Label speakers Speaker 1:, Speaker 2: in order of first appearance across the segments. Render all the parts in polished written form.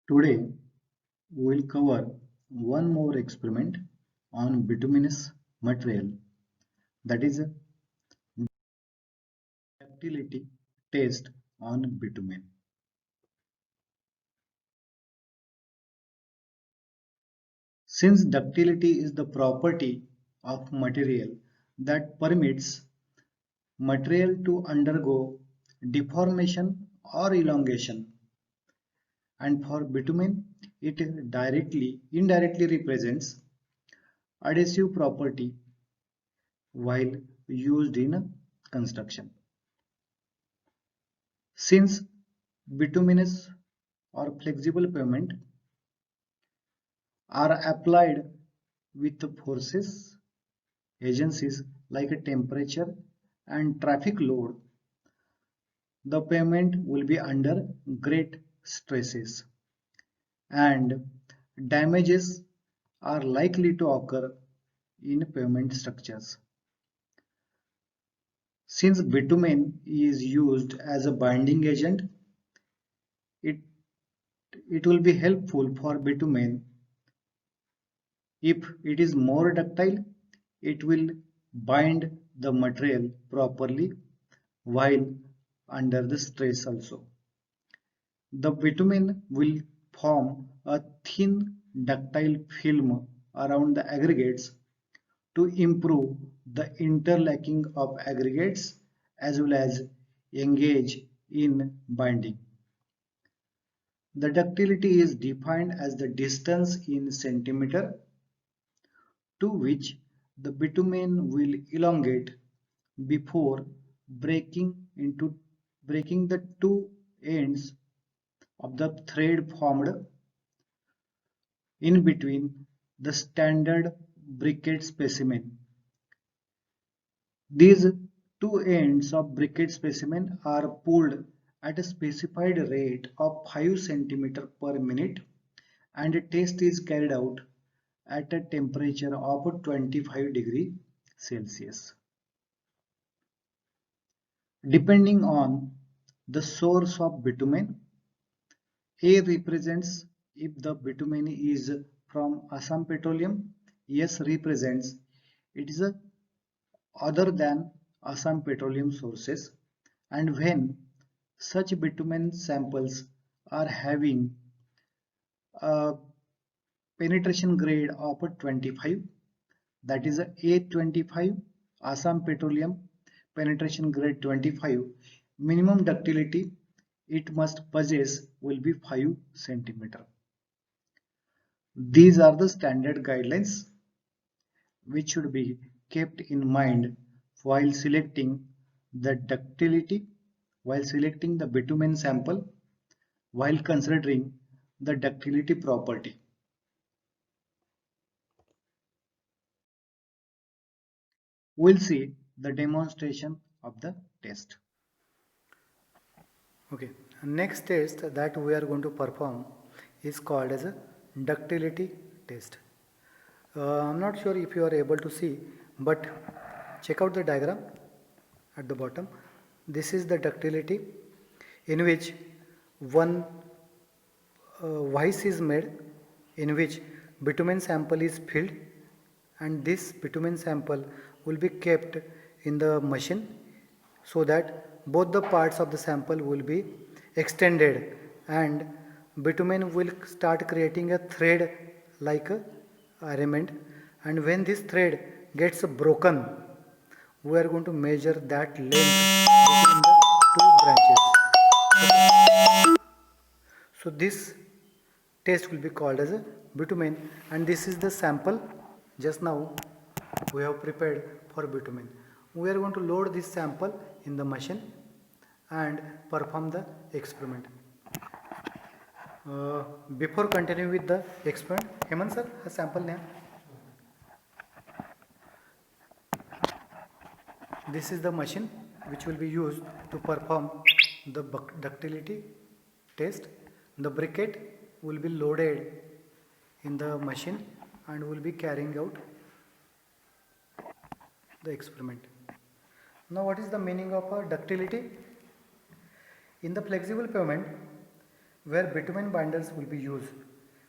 Speaker 1: Today, we'll cover one more experiment on bituminous material, that is ductility test on bitumen. Since ductility is the property of material that permits material to undergo deformation or elongation, and for bitumen it indirectly represents adhesive property while used in construction. Since bituminous or flexible pavement are applied with forces, agencies like a temperature and traffic load, the pavement will be under great stresses and damages are likely to occur in pavement structures. Since bitumen is used as a binding agent, it, it will be helpful for bitumen. If it is more ductile, it will bind the material properly while under the stress also. The bitumen will form a thin ductile film around the aggregates to improve the interlocking of aggregates as well as engage in binding. The ductility is defined as the distance in centimeter to which the bitumen will elongate before breaking the two ends of the thread formed in between the standard briquette specimen. These two ends of briquette specimen are pulled at a specified rate of 5 centimeter per minute and a test is carried out at a temperature of 25 degree Celsius. Depending on the source of bitumen, A represents if the bitumen is from Assam Petroleum, S represents it is a other than Assam Petroleum sources, and when such bitumen samples are having a penetration grade of 25, that is a A25 Assam Petroleum penetration grade 25, minimum ductility it must possess will be 5 centimeter. These are the standard guidelines which should be kept in mind while selecting the ductility, while selecting the bitumen sample, while considering the ductility property. We'll see the demonstration of the test.
Speaker 2: Okay, next test that we are going to perform is called as a ductility test. I'm not sure if you are able to see, but check out the diagram at the bottom. This is the ductility in which one vice is made in which bitumen sample is filled, and this bitumen sample will be kept in the machine so that both the parts of the sample will be extended and bitumen will start creating a thread like a arrangement, and when this thread gets broken we are going to measure that length between the two branches. So this test will be called as a bitumen, and this is the sample just now we have prepared for bitumen. We are going to load this sample in the machine and perform the experiment. Before continuing with the experiment, Hemant sir, ha sample न्या. This is the machine which will be used to perform the ductility test. The briquette will be loaded in the machine and will be carrying out the experiment. Now what is the meaning of a ductility? In the flexible pavement, where bitumen binders will be used,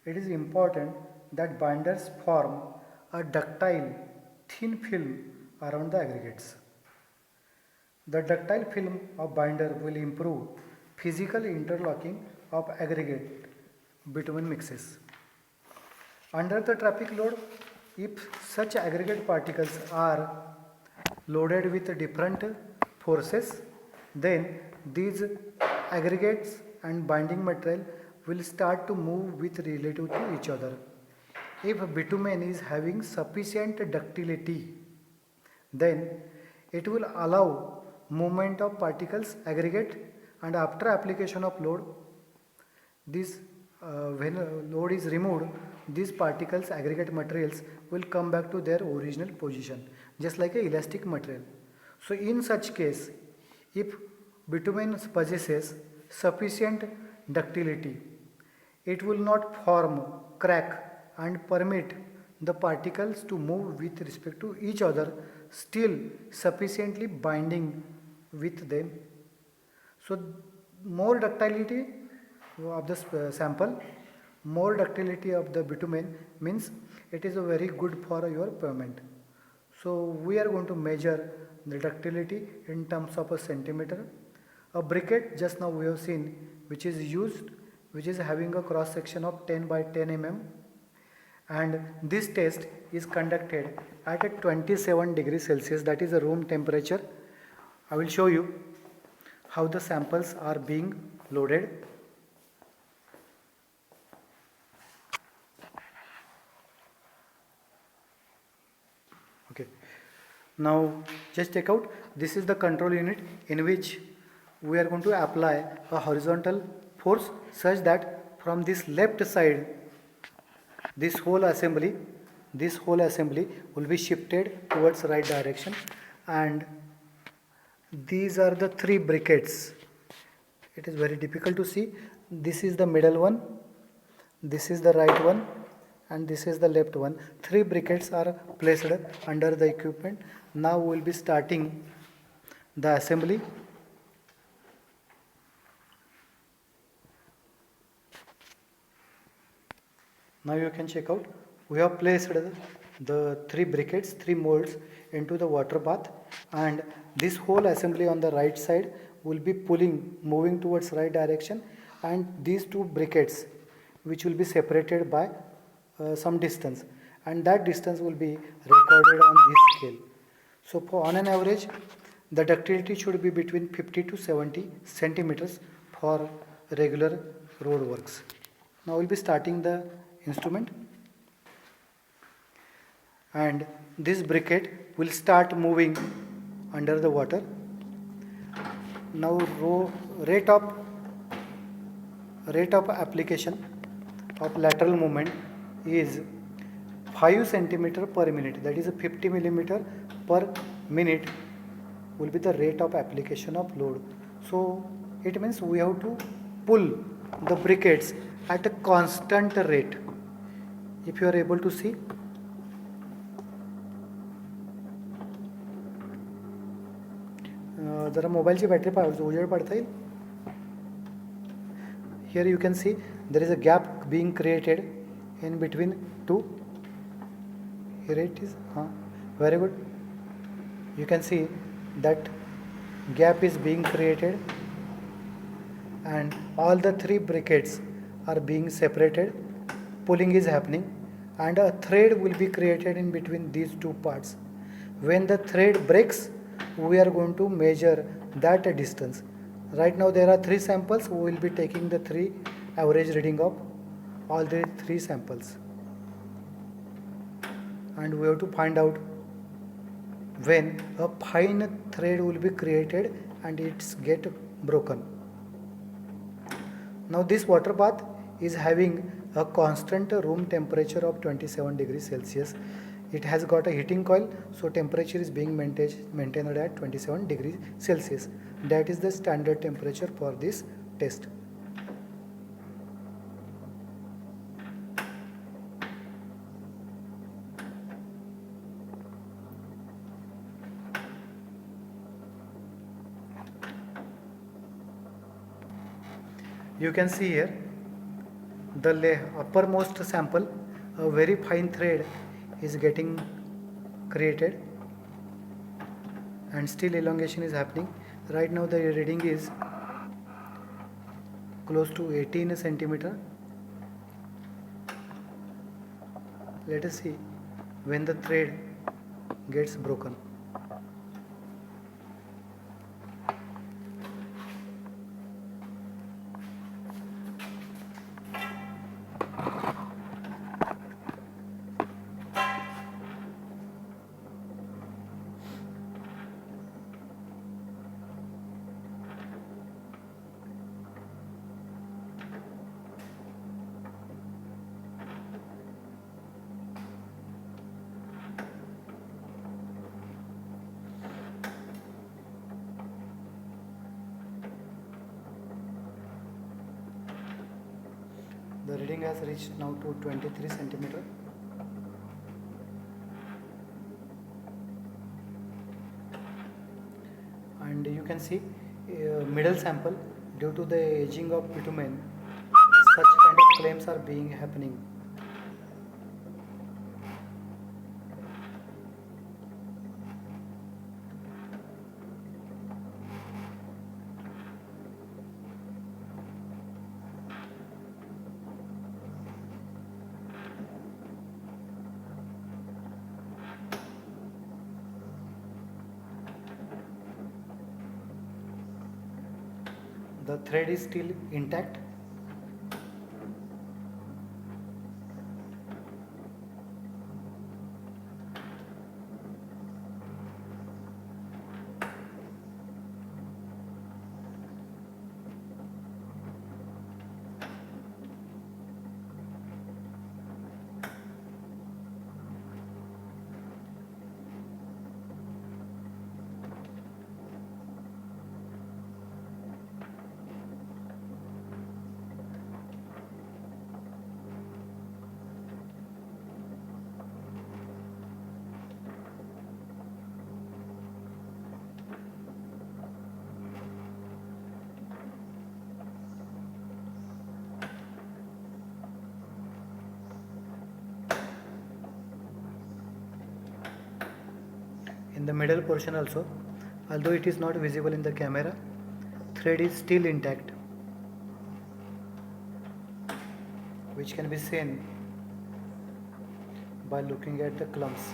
Speaker 2: it is important that binders form a ductile thin film around the aggregates. The ductile film of binder will improve physical interlocking of aggregate bitumen mixes. Under the traffic load, if such aggregate particles are loaded with different forces, then these aggregates and binding material will start to move with relative to each other. If bitumen is having sufficient ductility, then it will allow movement of particles aggregate, and after application of load, this when load is removed, these particles aggregate materials will come back to their original position just like a elastic material. So in such case, if bitumen possesses sufficient ductility, it will not form crack and permit the particles to move with respect to each other, still sufficiently binding with them. So more ductility of the sample, more ductility of the bitumen means it is a very good for your pavement. So we are going to measure the ductility in terms of a centimeter. A briquette just now we have seen which is used, which is having a cross section of 10 by 10 mm, and this test is conducted at a 27 degrees Celsius, that is the room temperature. I will show you how the samples are being loaded. Okay, now just check out, this is the control unit in which we are going to apply a horizontal force such that from this left side this whole assembly will be shifted towards right direction, and these are the three briquettes. It is very difficult to see. This is the middle one, this is the right one, and this is the left one. Three briquettes are placed under the equipment. Now we will be starting the assembly. Now you can check out, we have placed the three briquettes, three molds into the water bath, and this whole assembly on the right side will be moving towards right direction, and these two briquettes which will be separated by some distance, and that distance will be recorded on this scale. So on an average, the ductility should be between 50 to 70 centimeters for regular road works. Now we'll be starting the instrument, and this briquette will start moving under the water. Now rate of application of lateral movement is 5 centimeter per minute, that is 50 millimeter per minute will be the rate of application of load. So it means we have to pull the briquettes at a constant rate. If you are able to see, जरा मोबाईलची battery उजेड पडता येईल. Here you can see there is a gap being created in between two. Here it is. Very good. You can see that gap is being created, and all the three briquettes are being separated. Pulling is happening, and a thread will be created in between these two parts. When the thread breaks, we are going to measure that distance. Right now there are three samples. We will be taking the three average reading of all the three samples, and we have to find out when a fine thread will be created and it's get broken. Now this water bath is having a constant room temperature of 27 degrees Celsius. It has got a heating coil, so temperature is being maintained at 27 degrees Celsius. That is the standard temperature for this test. You can see here the uppermost sample, a very fine thread is getting created and still elongation is happening. Right now the reading is close to 18 centimeter. Let us see when the thread gets broken. The reading has reached now to 23 centimeter. And you can see middle sample, due to the aging of bitumen, such kind of claims are being happening. The thread is still intact. In the middle portion also, although it is not visible in the camera, thread is still intact, which can be seen by looking at the clumps.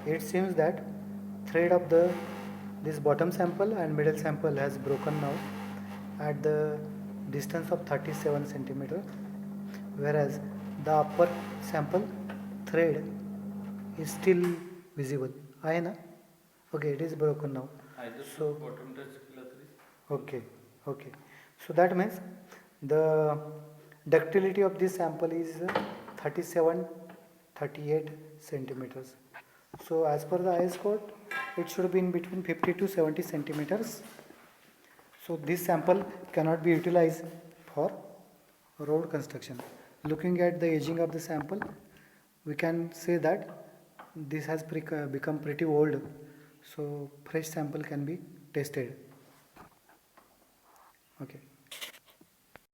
Speaker 2: It seems that thread of this bottom sample and middle sample has broken now at the distance of 37 centimeter, whereas the upper sample thread is still visible. आहे ना? Okay, it is broken now. So okay, okay. So that means the ductility of this sample is 37, 38 centimeters. So as per the IS code, it should be in between 50 to 70 centimeters. So this sample cannot be utilized for road construction. Looking at the aging of the sample, we can say that this has become pretty old. So fresh sample can be tested. Okay.